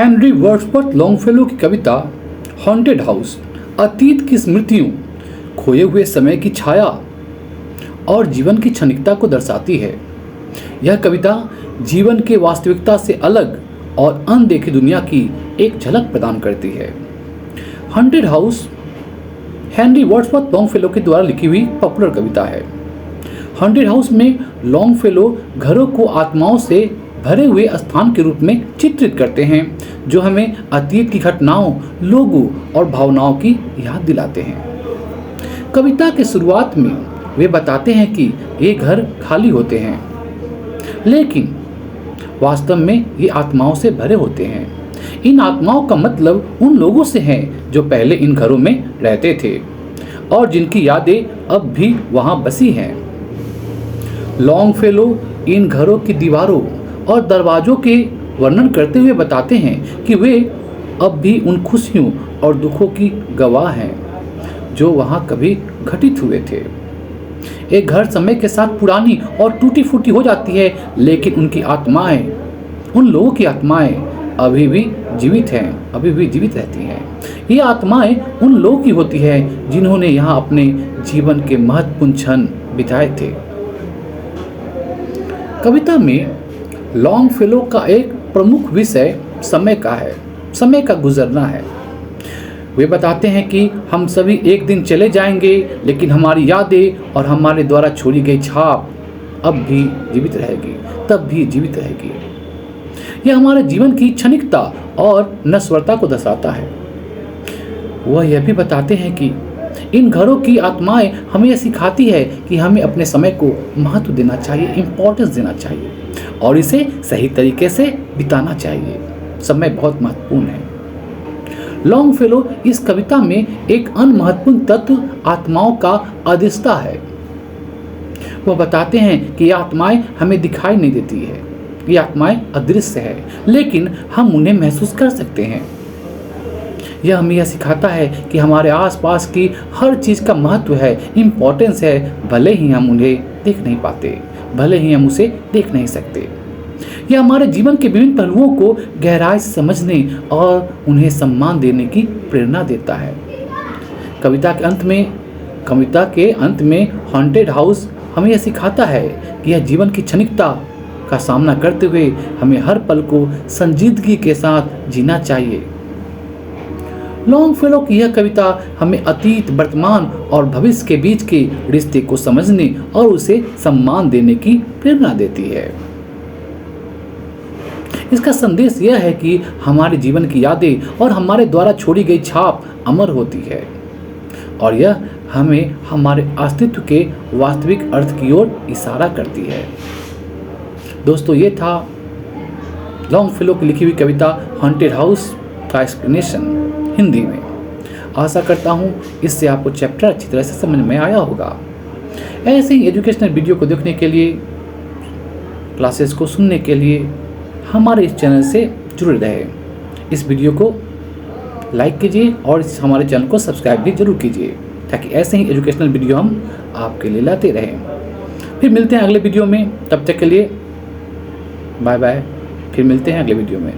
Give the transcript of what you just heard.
Henry Wordsworth Longfellow की कविता haunted house अतीत की स्मृतियों, खोए हुए समय की छाया और जीवन की क्षणिकता को दर्शाती है। यह कविता जीवन के वास्तविकता से अलग और अनदेखी दुनिया की एक झलक प्रदान करती है। Haunted house Henry Wordsworth Longfellow के द्वारा लिखी हुई पॉपुलर कविता है। हॉन्टेड हाउस में लॉन्गफेलो घरों को आत्माओं से भरे हुए स्थान के रूप में चित्रित करते हैं, जो हमें अतीत की घटनाओं, लोगों और भावनाओं की याद दिलाते हैं। कविता के शुरुआत में वे बताते हैं कि ये घर खाली होते हैं, लेकिन वास्तव में ये आत्माओं से भरे होते हैं। इन आत्माओं का मतलब उन लोगों से है जो पहले इन घरों में रहते थे और जिनकी यादें अब भी वहां बसी हैं। लॉन्गफेलो इन घरों की दीवारों और दरवाजों के वर्णन करते हुए बताते हैं कि वे अब भी उन खुशियों और दुखों की गवाह हैं जो वहां कभी घटित हुए थे। एक घर समय के साथ पुरानी और टूटी फूटी हो जाती है, लेकिन उनकी आत्माएं, उन लोगों की आत्माएं अभी भी जीवित हैं, अभी भी जीवित रहती हैं। ये आत्माएं उन लोगों की होती है जिन्होंने यहाँ अपने जीवन के महत्वपूर्ण क्षण बिताए थे। कविता में लॉन्गफेलो का एक प्रमुख विषय समय का है, समय का गुजरना है। वे बताते हैं कि हम सभी एक दिन चले जाएंगे, लेकिन हमारी यादें और हमारे द्वारा छोड़ी गई छाप अब भी जीवित रहेगी, तब भी जीवित रहेगी। यह हमारे जीवन की क्षणिकता और नश्वरता को दर्शाता है। वह यह भी बताते हैं कि इन घरों की आत्माएं हमें यह सिखाती है कि हमें अपने समय को महत्व देना चाहिए, इम्पोर्टेंस देना चाहिए और इसे सही तरीके से बिताना चाहिए। समय बहुत महत्वपूर्ण है। लॉन्गफेलो इस कविता में एक अन्य महत्वपूर्ण तत्व आत्माओं का अदृश्यता है। वह बताते हैं कि ये आत्माएं हमें दिखाई नहीं देती है, ये आत्माएं अदृश्य है, लेकिन हम उन्हें महसूस कर सकते हैं। यह हमें यह सिखाता है कि हमारे आसपास की हर चीज़ का महत्व है, इम्पोर्टेंस है, भले ही हम उन्हें देख नहीं पाते, भले ही हम उसे देख नहीं सकते। यह हमारे जीवन के विभिन्न पहलुओं को गहराई से समझने और उन्हें सम्मान देने की प्रेरणा देता है। कविता के अंत में हॉन्टेड हाउस हमें यह सिखाता है कि यह जीवन की क्षणिकता का सामना करते हुए हमें हर पल को संजीदगी के साथ जीना चाहिए। लॉन्गफेलो की यह कविता हमें अतीत, वर्तमान और भविष्य के बीच के रिश्ते को समझने और उसे सम्मान देने की प्रेरणा देती है। इसका संदेश यह है कि हमारे जीवन की यादें और हमारे द्वारा छोड़ी गई छाप अमर होती है और यह हमें हमारे अस्तित्व के वास्तविक अर्थ की ओर इशारा करती है। दोस्तों, ये था लॉन्गफेलो की लिखी हुई कविता हॉन्टेड हाउस का एक्सप्लेनेशन हिंदी में। आशा करता हूँ इससे आपको चैप्टर अच्छी तरह से समझ में आया होगा। ऐसे ही एजुकेशनल वीडियो को देखने के लिए, क्लासेस को सुनने के लिए हमारे इस चैनल से जुड़े रहें। इस वीडियो को लाइक कीजिए और हमारे चैनल को सब्सक्राइब भी जरूर कीजिए, ताकि ऐसे ही एजुकेशनल वीडियो हम आपके लिए लाते रहें। फिर मिलते हैं अगले वीडियो में, तब तक के लिए बाय बाय। फिर मिलते हैं अगले वीडियो में।